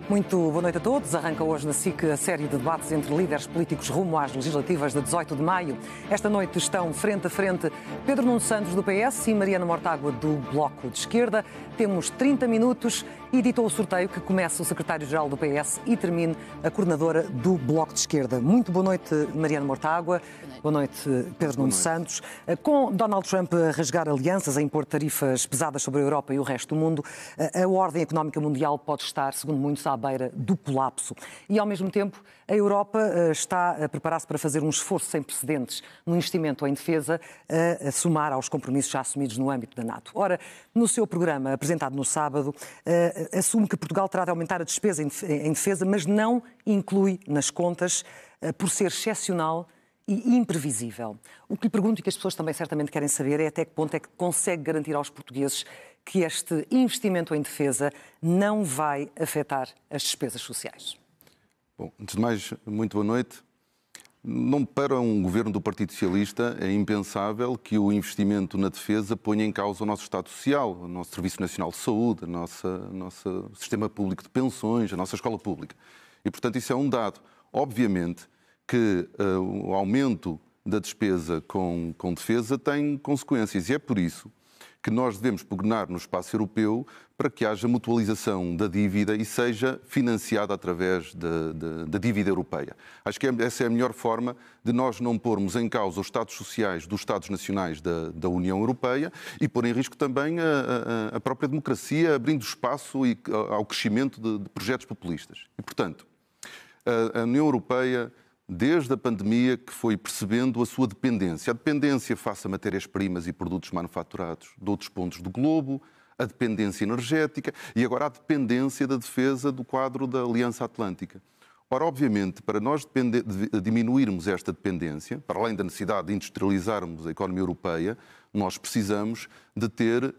Muito boa noite a todos. Arranca hoje na SIC a série de debates entre líderes políticos rumo às legislativas de 18 de maio. Esta noite estão frente a frente Pedro Nuno Santos, do PS, e Mariana Mortágua, do Bloco de Esquerda. Temos 30 minutos e ditou o sorteio que começa o secretário-geral do PS e termine a coordenadora do Bloco de Esquerda. Muito boa noite, Mariana Mortágua. Boa noite, Pedro Nuno Santos. Com Donald Trump a rasgar alianças, a impor tarifas pesadas sobre a Europa e o resto do mundo, a ordem económica mundial pode estar, segundo muitos, à beira do colapso. E, ao mesmo tempo, a Europa está a preparar-se para fazer um esforço sem precedentes no investimento em defesa, a somar aos compromissos já assumidos no âmbito da NATO. Ora, no seu programa, apresentado no sábado, assume que Portugal terá de aumentar a despesa em defesa, mas não inclui nas contas, por ser excepcional e imprevisível. O que lhe pergunto e que as pessoas também certamente querem saber é até que ponto é que consegue garantir aos portugueses que este investimento em defesa não vai afetar as despesas sociais. Bom, antes de mais, muito boa noite. Não, para um governo do Partido Socialista é impensável que o investimento na defesa ponha em causa o nosso Estado Social, o nosso Serviço Nacional de Saúde, o nosso sistema público de pensões, a nossa escola pública. E, portanto, isso é um dado. Obviamente que o aumento da despesa com defesa tem consequências e é por isso que nós devemos pugnar no espaço europeu para que haja mutualização da dívida e seja financiada através da dívida europeia. Acho que essa é a melhor forma de nós não pormos em causa os Estados sociais dos Estados nacionais da União Europeia e pôr em risco também a própria democracia, abrindo espaço ao crescimento de projetos populistas. E, portanto, a União Europeia, desde a pandemia, que foi percebendo a sua dependência. A dependência face a matérias-primas e produtos manufaturados de outros pontos do globo, a dependência energética e agora a dependência da defesa do quadro da Aliança Atlântica. Ora, obviamente, para nós diminuirmos esta dependência, para além da necessidade de industrializarmos a economia europeia, nós precisamos de ter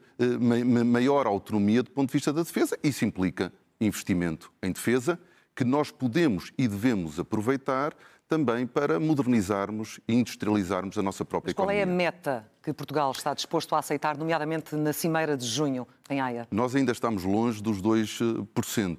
maior autonomia do ponto de vista da defesa. Isso implica investimento em defesa, que nós podemos e devemos aproveitar também para modernizarmos e industrializarmos a nossa própria economia. Qual é a meta que Portugal está disposto a aceitar, nomeadamente na Cimeira de junho, em Haia? Nós ainda estamos longe dos 2%.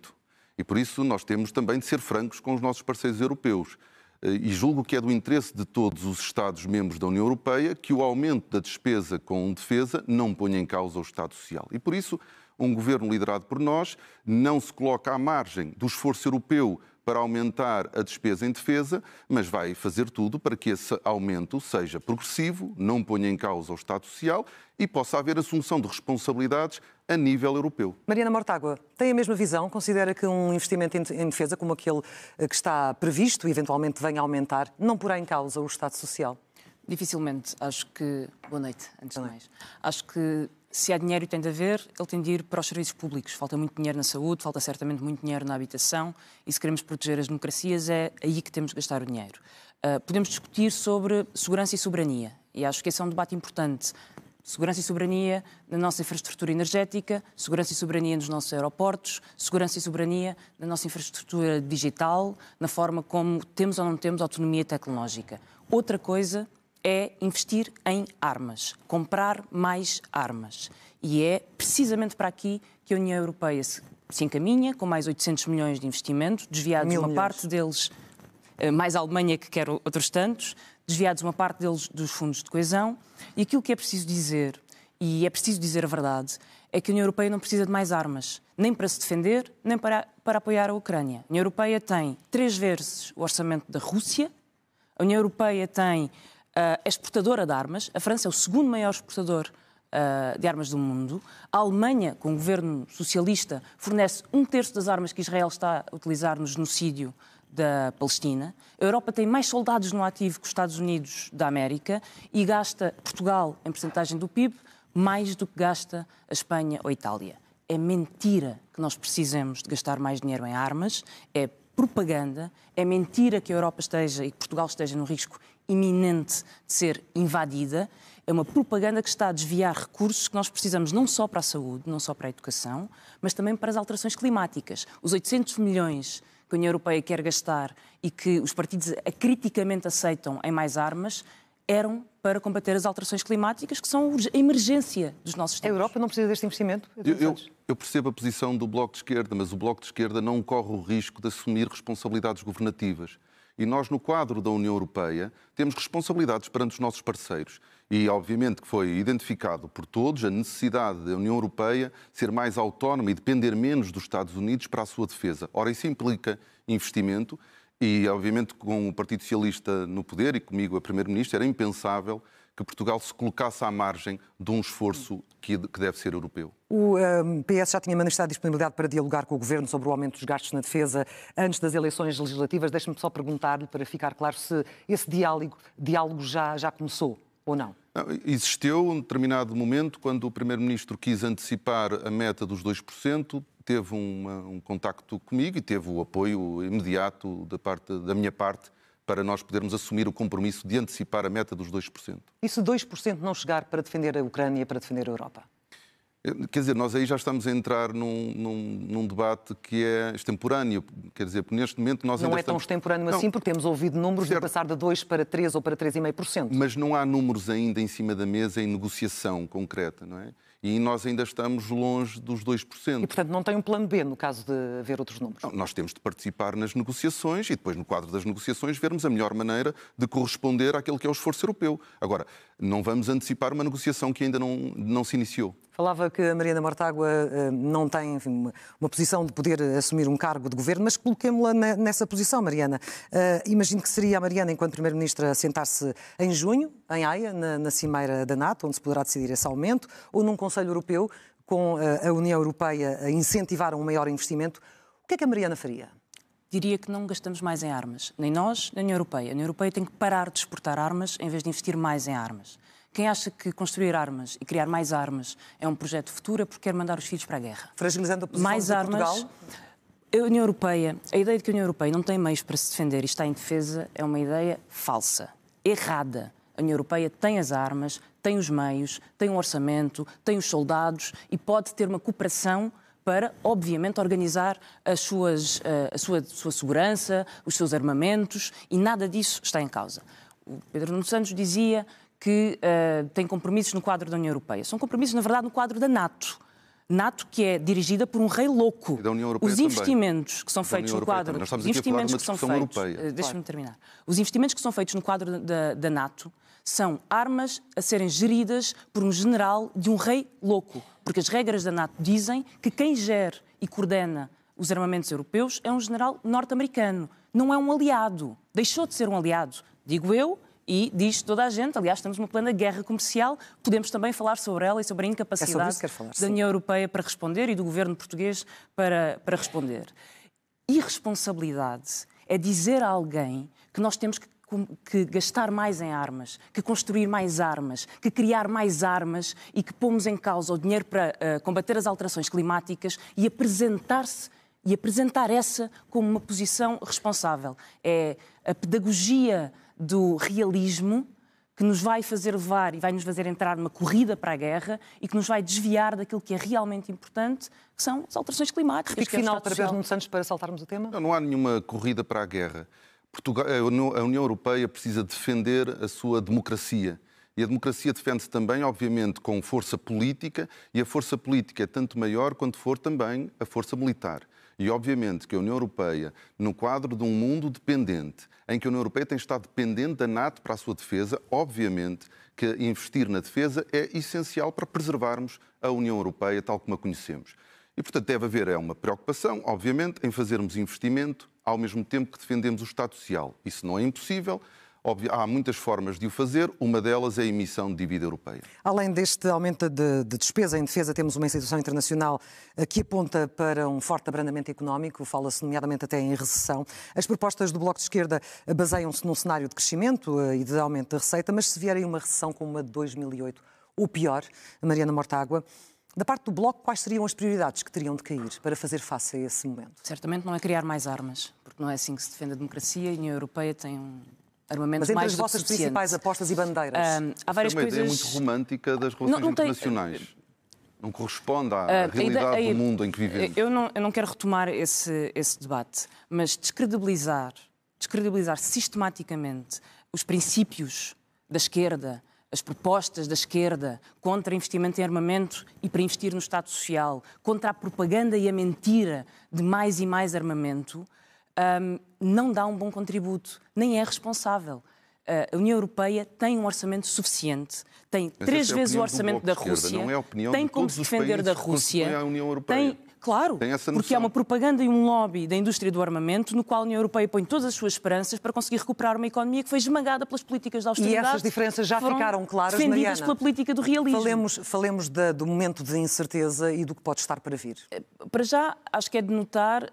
E por isso nós temos também de ser francos com os nossos parceiros europeus. E julgo que é do interesse de todos os Estados-membros da União Europeia que o aumento da despesa com defesa não ponha em causa o Estado Social. E por isso, um governo liderado por nós não se coloca à margem do esforço europeu para aumentar a despesa em defesa, mas vai fazer tudo para que esse aumento seja progressivo, não ponha em causa o Estado Social e possa haver assunção de responsabilidades a nível europeu. Mariana Mortágua, tem a mesma visão? Considera que um investimento em defesa como aquele que está previsto e eventualmente venha a aumentar não porá em causa o Estado Social? Dificilmente. Acho que... Boa noite, antes de mais. Acho que se há dinheiro e tem de haver, ele tem de ir para os serviços públicos. Falta muito dinheiro na saúde, falta certamente muito dinheiro na habitação e se queremos proteger as democracias é aí que temos de gastar o dinheiro. Podemos discutir sobre segurança e soberania e acho que esse é um debate importante. Segurança e soberania na nossa infraestrutura energética, segurança e soberania nos nossos aeroportos, segurança e soberania na nossa infraestrutura digital, na forma como temos ou não temos autonomia tecnológica. Outra coisa é investir em armas, comprar mais armas. E é precisamente para aqui que a União Europeia se encaminha, com mais 800 milhões de investimento, desviados uma parte deles, mais a Alemanha que quer outros tantos, desviados uma parte deles dos fundos de coesão. E aquilo que é preciso dizer, e é preciso dizer a verdade, é que a União Europeia não precisa de mais armas, nem para se defender, nem para apoiar a Ucrânia. A União Europeia tem 3 vezes o orçamento da Rússia, a União Europeia tem... é exportadora de armas. A França é o segundo maior exportador de armas do mundo. A Alemanha, com o governo socialista, fornece 1/3 das armas que Israel está a utilizar no genocídio da Palestina. A Europa tem mais soldados no ativo que os Estados Unidos da América e gasta Portugal, em percentagem do PIB, mais do que gasta a Espanha ou a Itália. É mentira que nós precisemos de gastar mais dinheiro em armas. É propaganda. É mentira que a Europa esteja e que Portugal esteja no risco iminente de ser invadida. É uma propaganda que está a desviar recursos que nós precisamos não só para a saúde, não só para a educação, mas também para as alterações climáticas. Os 800 milhões que a União Europeia quer gastar e que os partidos criticamente aceitam em mais armas eram para combater as alterações climáticas, que são a emergência dos nossos tempos. A Europa não precisa deste investimento? Eu percebo a posição do Bloco de Esquerda, mas o Bloco de Esquerda não corre o risco de assumir responsabilidades governativas. E nós, no quadro da União Europeia, temos responsabilidades perante os nossos parceiros. E, obviamente, que foi identificado por todos a necessidade da União Europeia ser mais autónoma e depender menos dos Estados Unidos para a sua defesa. Ora, isso implica investimento e, obviamente, com o Partido Socialista no poder e comigo a Primeiro-Ministro, era impensável que Portugal se colocasse à margem de um esforço que deve ser europeu. O PS já tinha manifestado disponibilidade para dialogar com o Governo sobre o aumento dos gastos na defesa antes das eleições legislativas. Deixe-me só perguntar-lhe, para ficar claro, se esse diálogo já começou ou não. Existiu um determinado momento, quando o Primeiro-Ministro quis antecipar a meta dos 2%, teve um contacto comigo e teve o apoio imediato da minha parte para nós podermos assumir o compromisso de antecipar a meta dos 2%. E se 2% não chegar para defender a Ucrânia, para defender a Europa? Quer dizer, nós aí já estamos a entrar num debate que é extemporâneo. Quer dizer, neste momento nós não é tão extemporâneo assim, porque temos ouvido números de passar de 2% para 3% ou para 3,5%. Mas não há números ainda em cima da mesa em negociação concreta, não é? E nós ainda estamos longe dos 2%. E, portanto, não tem um plano B no caso de haver outros números? Não, nós temos de participar nas negociações e depois, no quadro das negociações, vermos a melhor maneira de corresponder àquilo que é o esforço europeu. Agora, não vamos antecipar uma negociação que ainda não se iniciou. Falava que a Mariana Mortágua não tem, enfim, uma posição de poder assumir um cargo de governo, mas coloquemo-la nessa posição, Mariana. Imagino que seria a Mariana, enquanto Primeira-Ministra, a sentar-se em junho, em Haia, na cimeira da NATO, onde se poderá decidir esse aumento, ou num Conselho Europeu, com a União Europeia a incentivar um maior investimento. O que é que a Mariana faria? Diria que não gastamos mais em armas. Nem nós, nem a União Europeia. A União Europeia tem que parar de exportar armas em vez de investir mais em armas. Quem acha que construir armas e criar mais armas é um projeto futuro é porque quer mandar os filhos para a guerra. Fragilizando a posição mais de armas, Portugal? A União Europeia, a ideia de que a União Europeia não tem meios para se defender e está em defesa é uma ideia falsa, errada. A União Europeia tem as armas, tem os meios, tem um orçamento, tem os soldados e pode ter uma cooperação para, obviamente, organizar a sua segurança, os seus armamentos, e nada disso está em causa. O Pedro Nuno Santos dizia que tem compromissos no quadro da União Europeia. São compromissos, na verdade, no quadro da NATO. NATO, que é dirigida por um rei louco. E da União Europeia os investimentos que são feitos no quadro... Nós estamos aqui a falar de uma discussão europeia. Deixa-me terminar. Os investimentos que são feitos no quadro da NATO são armas a serem geridas por um general de um rei louco. Porque as regras da NATO dizem que quem gere e coordena os armamentos europeus é um general norte-americano. Não é um aliado. Deixou de ser um aliado, digo eu, e diz toda a gente, aliás, estamos numa plena guerra comercial, podemos também falar sobre ela e sobre a incapacidade da União Europeia para responder e do governo português para responder. Irresponsabilidade é dizer a alguém que nós temos que gastar mais em armas, que construir mais armas, que criar mais armas e que pomos em causa o dinheiro para combater as alterações climáticas e apresentar essa como uma posição responsável. É a pedagogia do realismo que nos vai fazer levar e vai nos fazer entrar numa corrida para a guerra e que nos vai desviar daquilo que é realmente importante, que são as alterações climáticas. Repique final para Pedro Nuno Santos para saltarmos o tema? Não há nenhuma corrida para a guerra. A União Europeia precisa defender a sua democracia. E a democracia defende-se também, obviamente, com força política, e a força política é tanto maior quanto for também a força militar. E, obviamente, que a União Europeia, no quadro de um mundo dependente, em que a União Europeia tem estado dependente da NATO para a sua defesa, obviamente que investir na defesa é essencial para preservarmos a União Europeia tal como a conhecemos. E, portanto, deve haver uma preocupação, obviamente, em fazermos investimento ao mesmo tempo que defendemos o Estado Social. Isso não é impossível. Há muitas formas de o fazer, uma delas é a emissão de dívida europeia. Além deste aumento de despesa em defesa, temos uma situação internacional que aponta para um forte abrandamento económico, fala-se nomeadamente até em recessão. As propostas do Bloco de Esquerda baseiam-se num cenário de crescimento e de aumento da receita, mas se vier aí uma recessão como a de 2008, ou pior, Mariana Mortágua, da parte do Bloco, quais seriam as prioridades que teriam de cair para fazer face a esse momento? Certamente não é criar mais armas, porque não é assim que se defende a democracia e a União Europeia tem armamento mas entre mais as vossas principais apostas e bandeiras? Há várias coisas... É uma ideia muito romântica das relações internacionais. Não corresponde à realidade do mundo em que vivemos. Eu não quero retomar esse debate, mas descredibilizar sistematicamente os princípios da esquerda, as propostas da esquerda contra investimento em armamento e para investir no Estado Social, contra a propaganda e a mentira de mais e mais armamento, não dá um bom contributo, nem é responsável. A União Europeia tem um orçamento suficiente, tem 3 vezes o orçamento da Rússia, tem como se defender da Rússia, claro, porque há uma propaganda e um lobby da indústria do armamento no qual a União Europeia põe todas as suas esperanças para conseguir recuperar uma economia que foi esmagada pelas políticas de austeridade. E essas diferenças já ficaram claras, defendidas Mariana, pela política do realismo. Falemos do momento de incerteza e do que pode estar para vir. Para já, acho que é de notar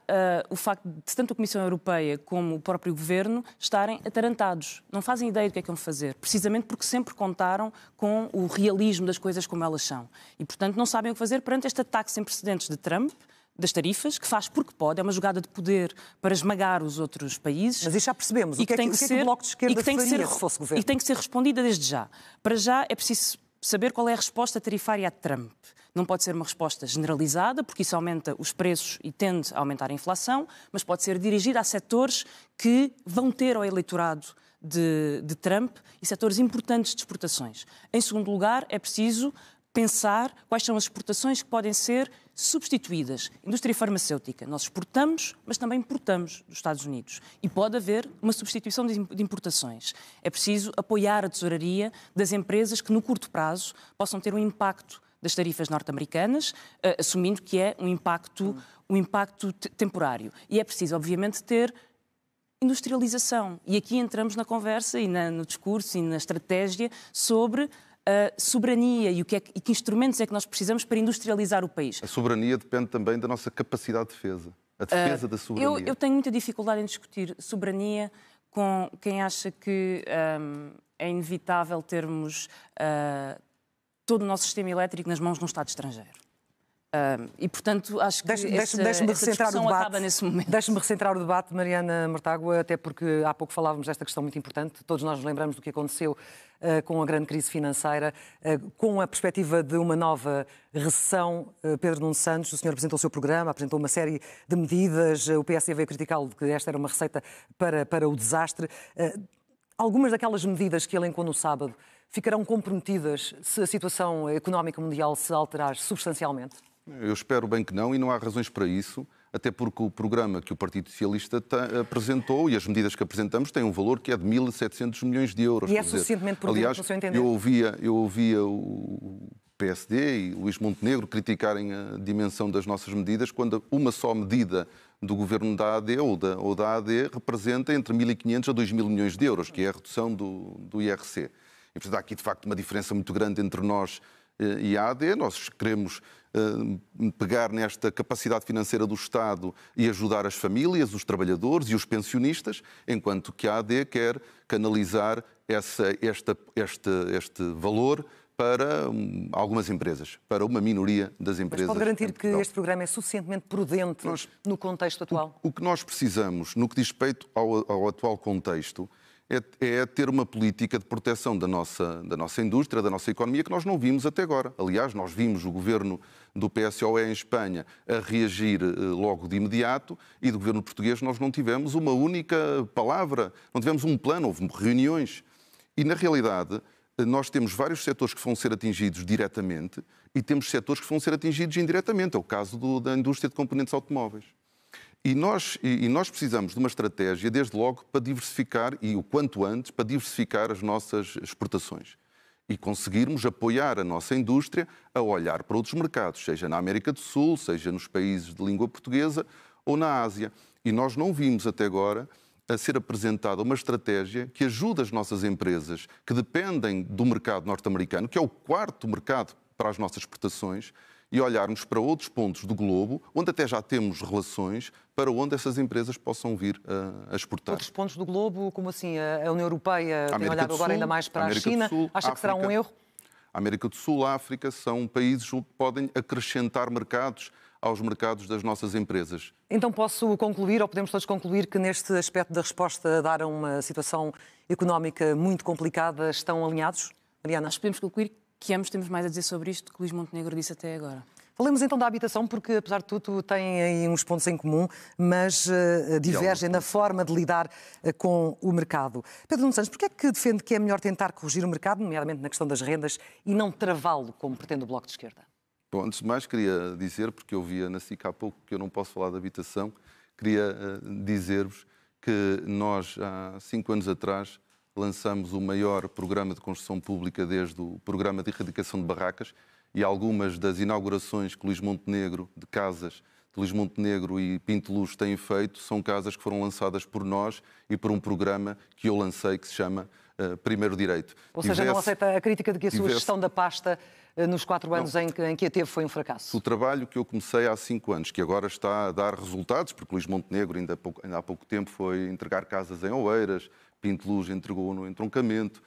o facto de tanto a Comissão Europeia como o próprio Governo estarem atarantados. Não fazem ideia do que é que vão fazer, precisamente porque sempre contaram com o realismo das coisas como elas são. E, portanto, não sabem o que fazer perante este ataque sem precedentes de Trump, das tarifas, que faz porque pode, é uma jogada de poder para esmagar os outros países. Mas isso já percebemos. O que é que o Bloco de Esquerda faria se fosse governo? E tem que ser respondida desde já. Para já é preciso saber qual é a resposta tarifária a Trump. Não pode ser uma resposta generalizada, porque isso aumenta os preços e tende a aumentar a inflação, mas pode ser dirigida a setores que vão ter ao eleitorado de Trump e setores importantes de exportações. Em segundo lugar, é preciso pensar quais são as exportações que podem ser substituídas. Indústria farmacêutica. Nós exportamos, mas também importamos dos Estados Unidos. E pode haver uma substituição de importações. É preciso apoiar a tesouraria das empresas que, no curto prazo, possam ter um impacto das tarifas norte-americanas, assumindo que é um impacto temporário. E é preciso, obviamente, ter industrialização. E aqui entramos na conversa e no discurso e na estratégia sobre a soberania e que instrumentos é que nós precisamos para industrializar o país. A soberania depende também da nossa capacidade de defesa. A defesa da soberania. Eu tenho muita dificuldade em discutir soberania com quem acha que é inevitável termos todo o nosso sistema elétrico nas mãos de um Estado estrangeiro. E, portanto, acho que essa discussão acaba nesse momento. Deixe-me recentrar o debate, Mariana Mortágua, até porque há pouco falávamos desta questão muito importante. Todos nós nos lembramos do que aconteceu com a grande crise financeira, com a perspectiva de uma nova recessão. Pedro Nuno Santos, o senhor apresentou o seu programa, apresentou uma série de medidas. O PSD veio criticá-lo de que esta era uma receita para o desastre. Algumas daquelas medidas que elencou no sábado ficarão comprometidas se a situação económica mundial se alterar substancialmente? Eu espero bem que não, e não há razões para isso, até porque o programa que o Partido Socialista apresentou e as medidas que apresentamos têm um valor que é de 1.700 milhões de euros. E é suficientemente prudente, no seu entender? Eu ouvia o PSD e Luís Montenegro criticarem a dimensão das nossas medidas, quando uma só medida do governo da AD ou da AD representa entre 1.500 a 2.000 milhões de euros, que é a redução do IRC. E, portanto, há aqui, de facto, uma diferença muito grande entre nós e a AD. Nós queremos pegar nesta capacidade financeira do Estado e ajudar as famílias, os trabalhadores e os pensionistas, enquanto que a AD quer canalizar este valor para algumas empresas, para uma minoria das empresas. Mas pode garantir que este programa é suficientemente prudente no contexto atual? O que nós precisamos, no que diz respeito ao atual contexto, é ter uma política de proteção da nossa indústria, da nossa economia, que nós não vimos até agora. Aliás, nós vimos o governo do PSOE em Espanha a reagir logo de imediato, e do governo português nós não tivemos uma única palavra, não tivemos um plano, houve reuniões. E, na realidade, nós temos vários setores que vão ser atingidos diretamente e temos setores que vão ser atingidos indiretamente. É o caso da indústria de componentes automóveis. E nós precisamos de uma estratégia, desde logo, para diversificar, e o quanto antes, para diversificar as nossas exportações. E conseguirmos apoiar a nossa indústria a olhar para outros mercados, seja na América do Sul, seja nos países de língua portuguesa ou na Ásia. E nós não vimos até agora a ser apresentada uma estratégia que ajude as nossas empresas que dependem do mercado norte-americano, que é o quarto mercado para as nossas exportações, e olharmos para outros pontos do globo, onde até já temos relações, para onde essas empresas possam vir a exportar. Outros pontos do globo, como assim? A União Europeia tem olhado agora ainda mais para a China? Acha que será um erro? A América do Sul, a África, são países que podem acrescentar mercados aos mercados das nossas empresas. Então posso concluir, ou podemos todos concluir, que neste aspecto da resposta a dar a uma situação económica muito complicada estão alinhados? Mariana? Nós podemos concluir que ambos temos mais a dizer sobre isto que Luís Montenegro disse até agora. Falemos então da habitação, porque, apesar de tudo, têm aí uns pontos em comum, mas divergem na forma de lidar com o mercado. Pedro Nuno Santos, porquê é que defende que é melhor tentar corrigir o mercado, nomeadamente na questão das rendas, e não travá-lo, como pretende o Bloco de Esquerda? Bom, antes de mais, queria dizer, porque eu via na SIC há pouco que eu não posso falar de habitação, queria dizer-vos que nós, há 5 anos atrás, lançamos o maior programa de construção pública desde o programa de erradicação de barracas, e algumas das inaugurações que Luís Montenegro, de casas de Luís Montenegro e Pinto Luz têm feito, são casas que foram lançadas por nós e por um programa que eu lancei que se chama Primeiro Direito. Ou seja, não aceita a crítica de que a sua gestão da pasta nos 4 anos em que a teve foi um fracasso? O trabalho que eu comecei há 5 anos, que agora está a dar resultados, porque Luís Montenegro ainda há pouco tempo foi entregar casas em Oeiras, Pinto Luz entregou no entroncamento.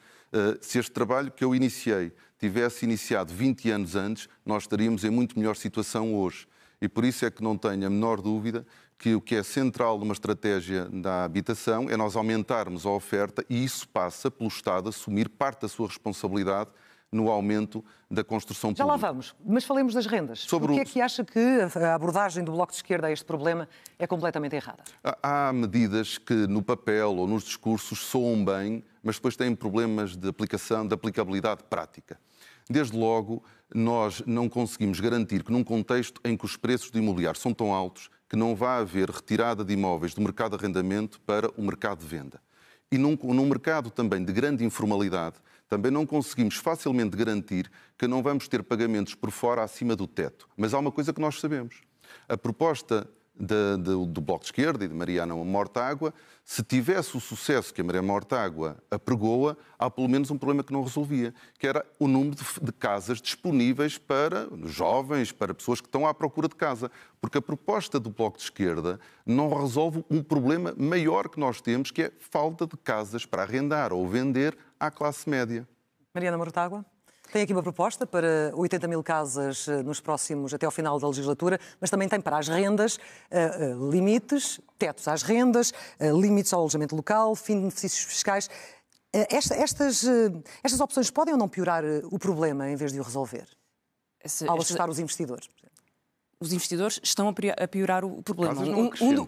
Se este trabalho que eu iniciei tivesse iniciado 20 anos antes, nós estaríamos em muito melhor situação hoje. E por isso é que não tenho a menor dúvida que o que é central numa estratégia da habitação é nós aumentarmos a oferta, e isso passa pelo Estado assumir parte da sua responsabilidade no aumento da construção pública. Já lá vamos, mas falemos das rendas. Porquê é que acha que a abordagem do Bloco de Esquerda a este problema é completamente errada? Há medidas que no papel ou nos discursos soam bem, mas depois têm problemas de aplicação, de aplicabilidade prática. Desde logo, nós não conseguimos garantir que num contexto em que os preços do imobiliário são tão altos que não vai haver retirada de imóveis do mercado de arrendamento para o mercado de venda. E num mercado também de grande informalidade, também não conseguimos facilmente garantir que não vamos ter pagamentos por fora acima do teto. Mas há uma coisa que nós sabemos. A proposta do Bloco de Esquerda e de Mariana Mortágua, se tivesse o sucesso que a Mariana Mortágua apregou-a, há pelo menos um problema que não resolvia, que era o número de casas disponíveis para jovens, para pessoas que estão à procura de casa. Porque a proposta do Bloco de Esquerda não resolve um problema maior que nós temos, que é falta de casas para arrendar ou vender à classe média. Mariana Mortágua? Tem aqui uma proposta para 80 mil casas nos próximos, até ao final da legislatura, mas também tem para as rendas limites, tetos às rendas, limites ao alojamento local, fim de benefícios fiscais. Estas opções podem ou não piorar o problema em vez de o resolver? Ao assustar os investidores? Os investidores estão a piorar o problema.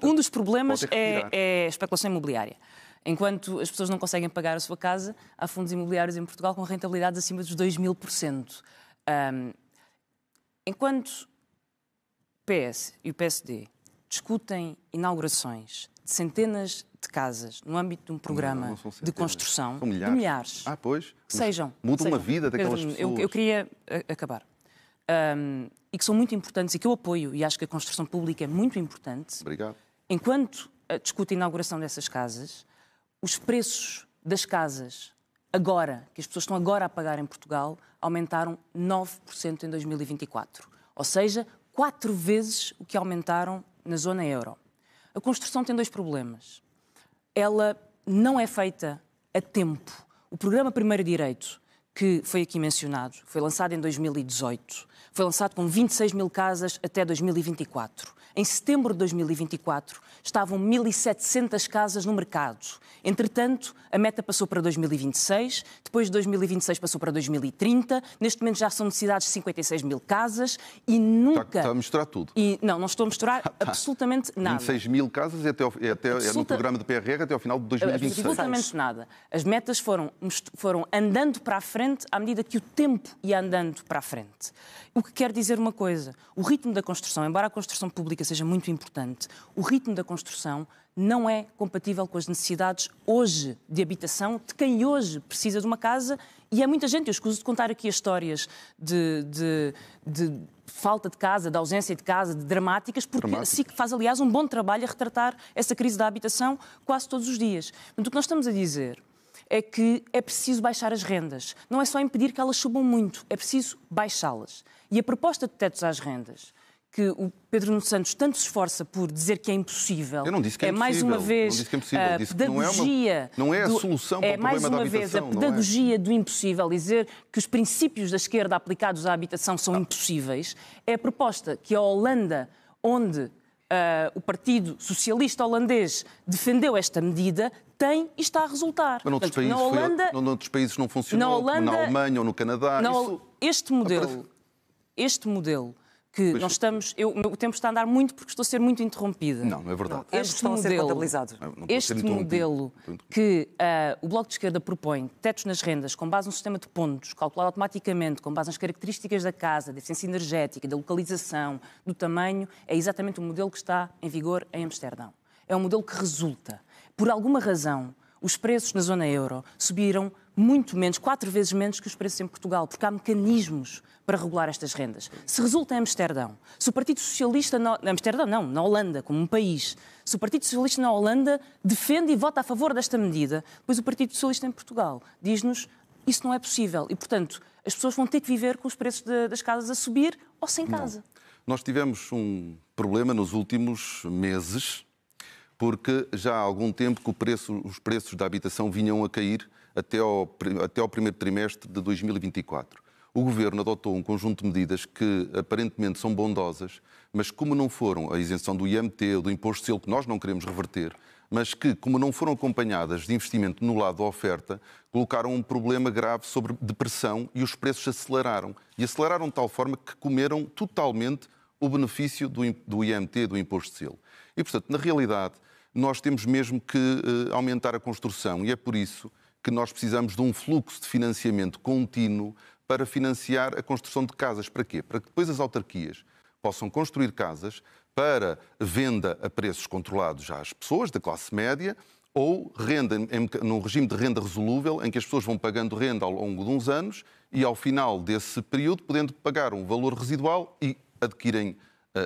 Um dos problemas é a especulação imobiliária. Enquanto as pessoas não conseguem pagar a sua casa, há fundos imobiliários em Portugal com rentabilidades acima dos 2000%. Enquanto o PS e o PSD discutem inaugurações de centenas de casas no âmbito de um programa de construção, são de milhares, pois. Sejam. Muda uma vida daquelas pessoas. Eu queria acabar. E que são muito importantes e que eu apoio, e acho que a construção pública é muito importante. Obrigado. Enquanto discute a inauguração dessas casas, os preços das casas, agora, que as pessoas estão agora a pagar em Portugal, aumentaram 9% em 2024. Ou seja, 4 vezes o que aumentaram na zona euro. A construção tem 2 problemas. Ela não é feita a tempo. O programa Primeiro Direito, que foi aqui mencionado, foi lançado em 2018. Foi lançado com 26 mil casas até 2024. Em setembro de 2024, estavam 1.700 casas no mercado. Entretanto, a meta passou para 2026, depois de 2026 passou para 2030, neste momento já são necessidades de 56 mil casas e nunca... Está a misturar tudo. Não estou a misturar absolutamente nada. 26 mil casas é no programa de PRR até ao final de 2026. Absolutamente nada. As metas foram andando para a frente à medida que o tempo ia andando para a frente. O que quer dizer uma coisa, o ritmo da construção, embora a construção pública seja muito importante, o ritmo da construção não é compatível com as necessidades hoje de habitação de quem hoje precisa de uma casa, e é muita gente. Eu escuso de contar aqui as histórias de falta de casa, de ausência de casa, de dramáticas, porque a SIC faz, aliás, um bom trabalho a retratar essa crise da habitação quase todos os dias. Portanto, o que nós estamos a dizer é que é preciso baixar as rendas. Não é só impedir que elas subam muito, é preciso baixá-las. E a proposta de tetos às rendas, que o Pedro Nuno Santos tanto se esforça por dizer que é impossível. Eu não disse que é impossível. Mais uma vez, não disse que é impossível. Disse que não é a solução para o problema da habitação. É mais uma vez a pedagogia do impossível, dizer que os princípios da esquerda aplicados à habitação são impossíveis. É a proposta que a Holanda, onde o Partido Socialista Holandês defendeu esta medida, tem e está a resultar. Mas noutros países não funcionou, como na Alemanha ou no Canadá. Este modelo que nós estamos... O meu tempo está a andar muito porque estou a ser muito interrompida. Não é verdade. Ambos estão a ser contabilizados. Este modelo que o Bloco de Esquerda propõe, tetos nas rendas, com base num sistema de pontos, calculado automaticamente, com base nas características da casa, da eficiência energética, da localização, do tamanho, é exatamente o modelo que está em vigor em Amsterdão. É um modelo que resulta. Por alguma razão, os preços na zona euro subiram muito menos, 4 vezes menos que os preços em Portugal, porque há mecanismos para regular estas rendas. Se resulta em Amsterdão, se o Partido Socialista... na Holanda, como um país, se o Partido Socialista na Holanda defende e vota a favor desta medida, depois o Partido Socialista em Portugal diz-nos isso não é possível e, portanto, as pessoas vão ter que viver com os preços das casas a subir ou sem casa. Não. Nós tivemos um problema nos últimos meses, porque já há algum tempo que os preços da habitação vinham a cair até ao primeiro trimestre de 2024. O Governo adotou um conjunto de medidas que aparentemente são bondosas, mas como não foram a isenção do IMT ou do imposto de selo, que nós não queremos reverter, mas que, como não foram acompanhadas de investimento no lado da oferta, colocaram um problema grave sobre depressão e os preços aceleraram. E aceleraram de tal forma que comeram totalmente o benefício do IMT, do imposto de selo. E, portanto, na realidade, nós temos mesmo que aumentar a construção e é por isso que nós precisamos de um fluxo de financiamento contínuo para financiar a construção de casas. Para quê? Para que depois as autarquias possam construir casas para venda a preços controlados às pessoas da classe média ou renda num regime de renda resolúvel, em que as pessoas vão pagando renda ao longo de uns anos e, ao final desse período, podendo pagar um valor residual e adquirem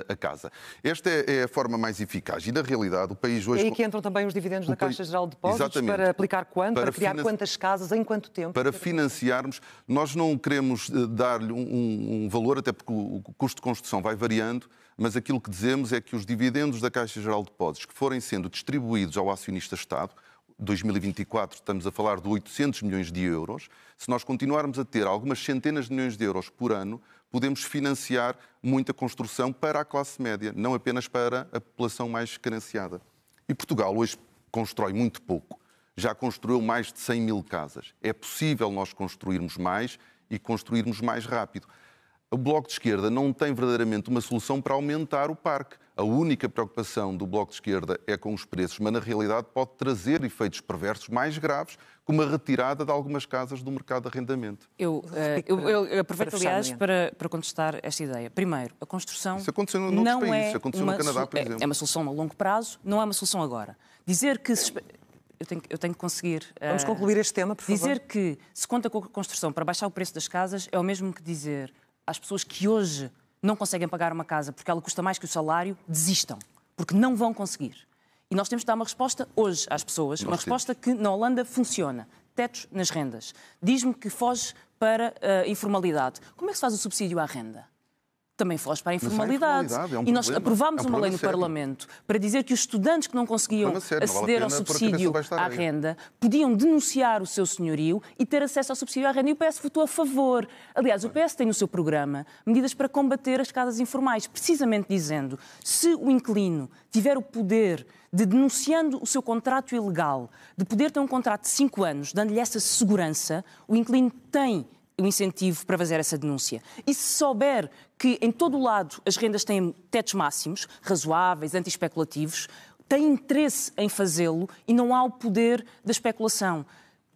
a casa. Esta é a forma mais eficaz e, na realidade, o país hoje... E aí que entram também os dividendos da Caixa Geral de Depósitos. Exatamente. Para aplicar quanto? Para criar quantas casas, em quanto tempo? Para financiarmos. Nós não queremos dar-lhe um valor, até porque o custo de construção vai variando, mas aquilo que dizemos é que os dividendos da Caixa Geral de Depósitos que forem sendo distribuídos ao acionista-Estado, 2024 estamos a falar de 800 milhões de euros, se nós continuarmos a ter algumas centenas de milhões de euros por ano, podemos financiar muita construção para a classe média, não apenas para a população mais carenciada. E Portugal hoje constrói muito pouco. Já construiu mais de 100 mil casas. É possível nós construirmos mais e construirmos mais rápido. O Bloco de Esquerda não tem verdadeiramente uma solução para aumentar o parque. A única preocupação do Bloco de Esquerda é com os preços, mas na realidade pode trazer efeitos perversos mais graves, como a retirada de algumas casas do mercado de arrendamento. Eu aproveito, aliás, para contestar esta ideia. Primeiro, a construção isso aconteceu noutros países, aconteceu no Canadá, por exemplo. É uma solução a longo prazo, não é uma solução agora. Dizer que... Eu tenho que conseguir... Vamos concluir este tema, por favor. Dizer que se conta com a construção para baixar o preço das casas é o mesmo que dizer às pessoas que hoje não conseguem pagar uma casa porque ela custa mais que o salário, desistam, porque não vão conseguir. E nós temos de dar uma resposta hoje às pessoas, uma resposta que na Holanda funciona. Tetos nas rendas. Diz-me que foge para a informalidade. Como é que se faz o subsídio à renda? Também foge para a informalidade. E nós aprovámos uma lei no Parlamento para dizer que os estudantes que não conseguiam aceder ao subsídio à renda podiam denunciar o seu senhorio e ter acesso ao subsídio à renda. E o PS votou a favor. Aliás, o PS tem no seu programa medidas para combater as casas informais, precisamente dizendo se o inquilino tiver o poder de, denunciando o seu contrato ilegal, de poder ter um contrato de 5 anos, dando-lhe essa segurança, o inquilino tem o incentivo para fazer essa denúncia. E se souber que em todo o lado as rendas têm tetos máximos, razoáveis, anti-especulativos, tem interesse em fazê-lo e não há o poder da especulação.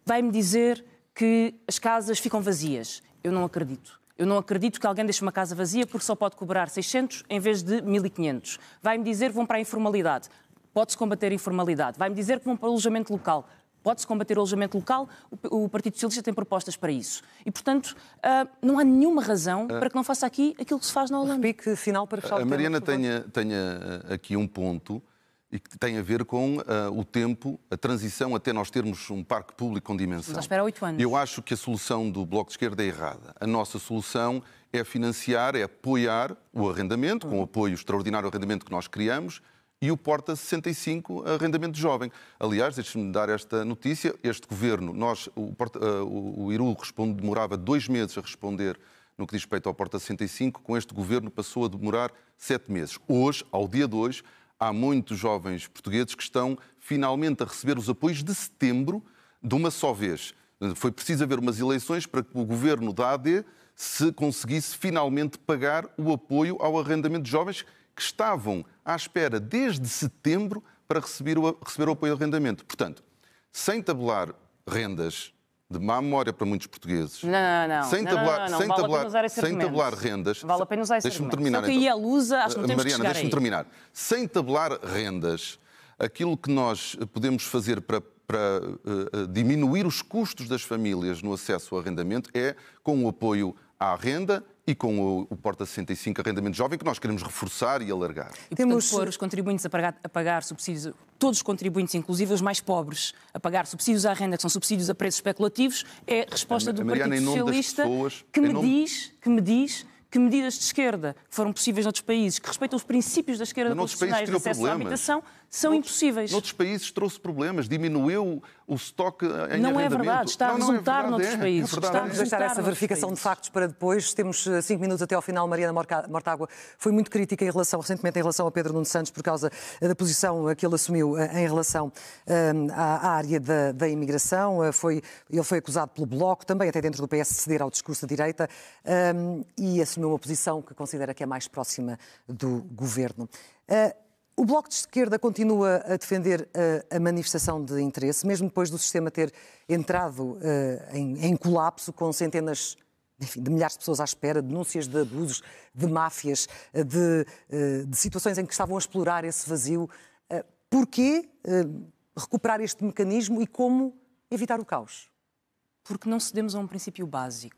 Vai-me dizer que as casas ficam vazias. Eu não acredito. Eu não acredito que alguém deixe uma casa vazia porque só pode cobrar 600 em vez de 1.500. Vai-me dizer que vão para a informalidade. Pode-se combater a informalidade. Vai-me dizer que vão para o alojamento local. Pode-se combater o alojamento local, o Partido Socialista tem propostas para isso. E, portanto, não há nenhuma razão para que não faça aqui aquilo que se faz na Holanda. Repique final para fechar o tema. A Mariana tem aqui um ponto e que tem a ver com o tempo, a transição até nós termos um parque público com dimensão. Estamos à espera 8 anos. Eu acho que a solução do Bloco de Esquerda é errada. A nossa solução é financiar, é apoiar o arrendamento, com o apoio extraordinário ao arrendamento que nós criamos, e o Porta 65, arrendamento jovem. Aliás, deixe-me dar esta notícia. Este governo, o Iru demorava 2 meses a responder no que diz respeito ao Porta 65, com este governo passou a demorar 7 meses. Hoje, ao dia de hoje, há muitos jovens portugueses que estão finalmente a receber os apoios de setembro de uma só vez. Foi preciso haver umas eleições para que o governo da AD se conseguisse finalmente pagar o apoio ao arrendamento de jovens que estavam à espera desde setembro para receber o apoio ao arrendamento. Portanto, sem tabelar rendas de má memória para muitos portugueses. Não. Sem tabelar rendas. Vale a pena usar esse Deixa-me argumento. terminar. Só que aí a Lusa, acho que não temos Mariana, que chegar deixa-me terminar. Sem tabelar rendas, aquilo que nós podemos fazer para diminuir os custos das famílias no acesso ao arrendamento é com o apoio à renda e com o Porta 65 Arrendamento Jovem, que nós queremos reforçar e alargar. E temos pôr os contribuintes a pagar subsídios, todos os contribuintes, inclusive os mais pobres, a pagar subsídios à renda, que são subsídios a preços especulativos, é a resposta do Mariana, Partido Socialista que me diz que medidas de esquerda que foram possíveis noutros países, que respeitam os princípios da esquerda constitucionais de acesso à habitação, são impossíveis. Noutros países trouxe problemas, diminuiu o estoque em arrendamento. Não é verdade, está a resultar noutros países. Vamos deixar essa verificação de factos para depois. Temos 5 minutos até ao final. Mariana Mortágua foi muito crítica recentemente em relação a Pedro Nuno Santos por causa da posição que ele assumiu em relação à área da imigração. Ele foi acusado pelo Bloco, também até dentro do PS, de ceder ao discurso da direita e assumiu uma posição que considera que é mais próxima do governo. O Bloco de Esquerda continua a defender a manifestação de interesse, mesmo depois do sistema ter entrado em colapso, com centenas de milhares de pessoas à espera, denúncias de abusos, de máfias, de situações em que estavam a explorar esse vazio. Porquê recuperar este mecanismo e como evitar o caos? Porque não cedemos a um princípio básico.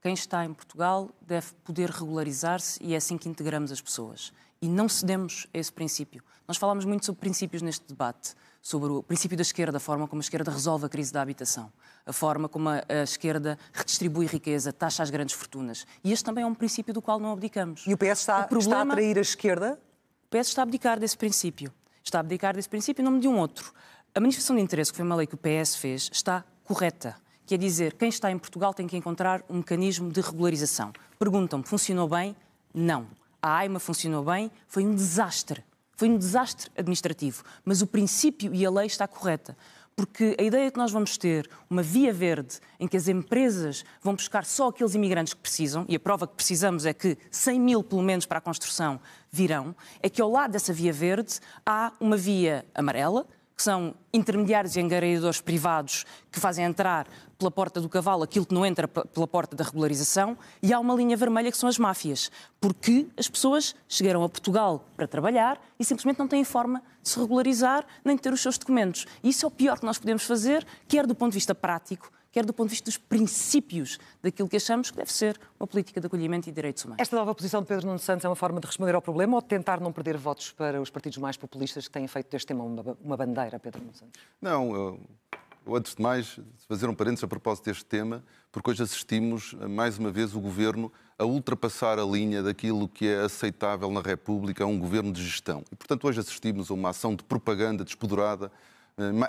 Quem está em Portugal deve poder regularizar-se e é assim que integramos as pessoas. E não cedemos a esse princípio. Nós falámos muito sobre princípios neste debate, sobre o princípio da esquerda, a forma como a esquerda resolve a crise da habitação, a forma como a esquerda redistribui riqueza, taxa as grandes fortunas. E este também é um princípio do qual não abdicamos. E o PS está a atrair a esquerda? O PS está a abdicar desse princípio. Está a abdicar desse princípio em nome de um outro. A manifestação de interesse, que foi uma lei que o PS fez, está correta. Que é dizer, quem está em Portugal tem que encontrar um mecanismo de regularização. Perguntam-me, funcionou bem? Não. A AIMA funcionou bem? Foi um desastre. Foi um desastre administrativo. Mas o princípio e a lei está correta. Porque a ideia que nós vamos ter uma via verde em que as empresas vão buscar só aqueles imigrantes que precisam, e a prova que precisamos é que 100 mil, pelo menos, para a construção virão, é que ao lado dessa via verde há uma via amarela, que são intermediários e angariadores privados que fazem entrar pela porta do cavalo aquilo que não entra pela porta da regularização, e há uma linha vermelha que são as máfias, porque as pessoas chegaram a Portugal para trabalhar e simplesmente não têm forma de se regularizar nem de ter os seus documentos. E isso é o pior que nós podemos fazer, quer do ponto de vista prático, quer do ponto de vista dos princípios daquilo que achamos que deve ser uma política de acolhimento e direitos humanos. Esta nova posição de Pedro Nuno Santos é uma forma de responder ao problema ou de tentar não perder votos para os partidos mais populistas que têm feito deste tema uma bandeira, Pedro Nuno Santos? Não, eu, antes de mais, fazer um parênteses a propósito deste tema, porque hoje assistimos, mais uma vez, o Governo a ultrapassar a linha daquilo que é aceitável na República a um Governo de gestão. E, portanto, hoje assistimos a uma ação de propaganda despoderada,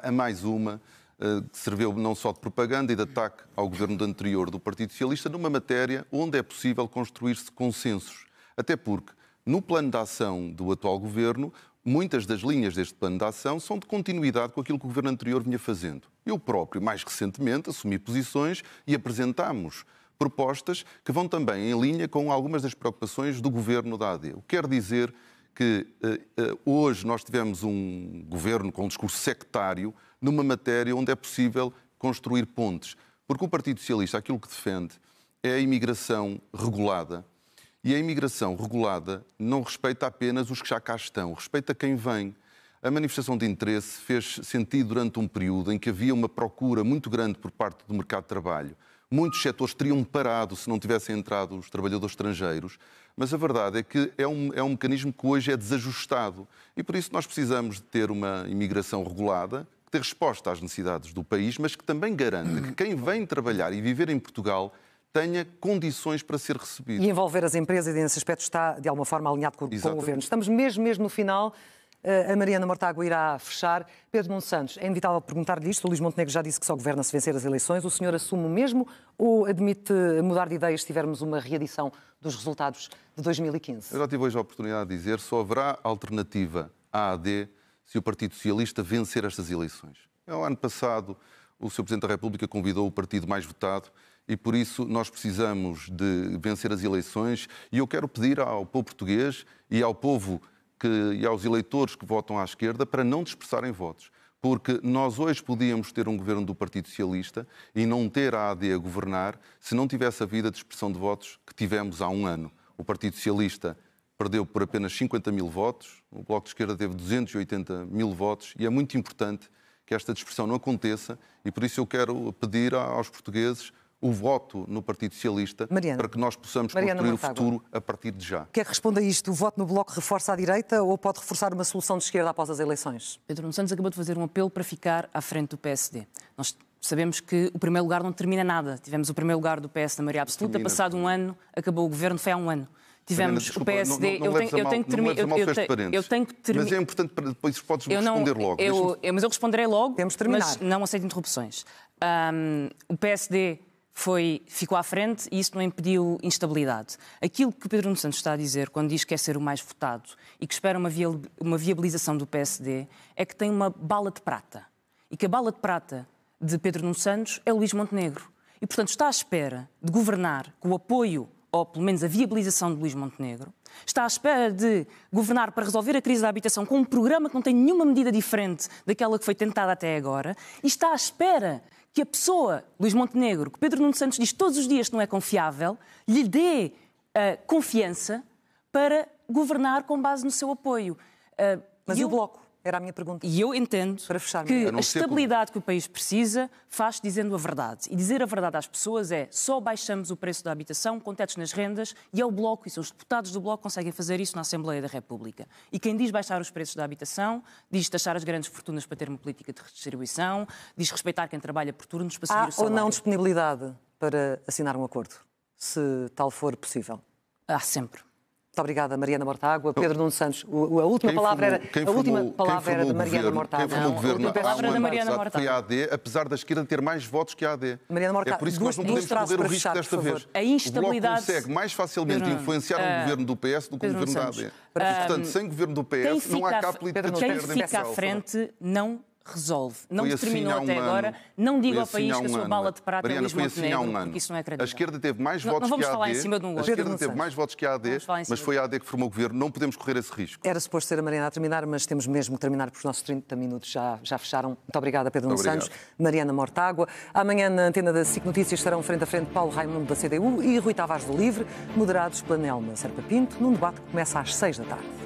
a mais uma, que serviu não só de propaganda e de ataque ao governo anterior do Partido Socialista, numa matéria onde é possível construir-se consensos. Até porque, no plano de ação do atual governo, muitas das linhas deste plano de ação são de continuidade com aquilo que o governo anterior vinha fazendo. Eu próprio, mais recentemente, assumi posições e apresentámos propostas que vão também em linha com algumas das preocupações do governo da AD. O que quer dizer que hoje nós tivemos um governo com um discurso sectário numa matéria onde é possível construir pontes. Porque o Partido Socialista, aquilo que defende, é a imigração regulada. E a imigração regulada não respeita apenas os que já cá estão, respeita quem vem. A manifestação de interesse fez sentido durante um período em que havia uma procura muito grande por parte do mercado de trabalho. Muitos setores teriam parado se não tivessem entrado os trabalhadores estrangeiros, mas a verdade é que é um mecanismo que hoje é desajustado. E por isso nós precisamos de ter uma imigração regulada, que dê resposta às necessidades do país, mas que também garanta que quem vem trabalhar e viver em Portugal tenha condições para ser recebido. E envolver as empresas, e nesse aspecto está, de alguma forma, alinhado com o governo. Estamos mesmo no final. A Mariana Mortágua irá fechar. Pedro Nuno Santos, é inevitável perguntar-lhe isto. O Luís Montenegro já disse que só governa se vencer as eleições. O senhor assume o mesmo ou admite mudar de ideias se tivermos uma reedição dos resultados de 2015? Eu já tive hoje a oportunidade de dizer que só haverá alternativa à AD se o Partido Socialista vencer estas eleições. No ano passado, o Sr. Presidente da República convidou o partido mais votado e por isso nós precisamos de vencer as eleições e eu quero pedir ao povo português e ao povo e aos eleitores que votam à esquerda para não dispersarem votos. Porque nós hoje podíamos ter um governo do Partido Socialista e não ter a AD a governar se não tivesse havido a dispersão de votos que tivemos há um ano. O Partido Socialista perdeu por apenas 50 mil votos, o Bloco de Esquerda teve 280 mil votos e é muito importante que esta dispersão não aconteça e por isso eu quero pedir aos portugueses o voto no Partido Socialista para que nós possamos construir o futuro a partir de já. Quer que responda a isto? O voto no Bloco reforça a direita ou pode reforçar uma solução de esquerda após as eleições? Pedro Nuno Santos acabou de fazer um apelo para ficar à frente do PSD. Nós sabemos que o primeiro lugar não termina nada. Tivemos o primeiro lugar do PS na maioria absoluta, passado um ano, acabou o governo, foi há um ano. Tivemos o PSD... Eu tenho que terminar. Mas é importante para depois podes responder logo. Mas eu responderei logo, temos de terminar. Mas não aceito interrupções. O PSD ficou à frente e isso não impediu instabilidade. Aquilo que Pedro Nuno Santos está a dizer quando diz que quer ser o mais votado e que espera uma viabilização do PSD é que tem uma bala de prata. E que a bala de prata de Pedro Nuno Santos é Luís Montenegro. E, portanto, está à espera de governar com o apoio, ou pelo menos a viabilização de Luís Montenegro, está à espera de governar para resolver a crise da habitação com um programa que não tem nenhuma medida diferente daquela que foi tentada até agora, e está à espera que a pessoa, Luís Montenegro, que Pedro Nuno Santos diz todos os dias que não é confiável, lhe dê confiança para governar com base no seu apoio. Mas e o Bloco? Era a minha pergunta. E eu entendo que a estabilidade que o país precisa faz dizendo a verdade. E dizer a verdade às pessoas é só baixamos o preço da habitação com tetos nas rendas e é o Bloco, e são os deputados do Bloco que conseguem fazer isso na Assembleia da República. E quem diz baixar os preços da habitação, diz taxar as grandes fortunas para ter uma política de redistribuição, diz respeitar quem trabalha por turnos para seguir o salário. Há ou não disponibilidade para assinar um acordo, se tal for possível? Há sempre. Muito obrigada, Mariana Mortágua. Pedro Nuno Santos, a última palavra era de Mariana Mortágua. Quem formou o governo palavra da Mariana Mortágua. Foi a AD, apesar da esquerda ter mais votos que a AD. Mariana Mortágua, é por isso que nós não podemos correr o risco desta vez. A instabilidade... O Bloco consegue mais facilmente influenciar o governo do PS do que o governo da AD. Portanto, sem governo do PS não há cá política de esquerda. Quem fica à frente não resolve. Não determinou até agora. Não diga ao país que a sua bala de prata é Luís Montenegro, porque isso não é credível. A esquerda teve mais votos que a AD. Não vamos falar em cima de um outro. A esquerda teve mais votos que a AD, mas foi a AD que formou o governo. Não podemos correr esse risco. Era suposto ser a Mariana a terminar, mas temos mesmo que terminar porque os nossos 30 minutos já fecharam. Muito obrigada, Pedro Nuno Santos, Mariana Mortágua. Amanhã, na antena da SIC Notícias, estarão frente a frente Paulo Raimundo, da CDU, e Rui Tavares do Livre, moderados pela Nelma Serpa Pinto, num debate que começa às 6 da tarde.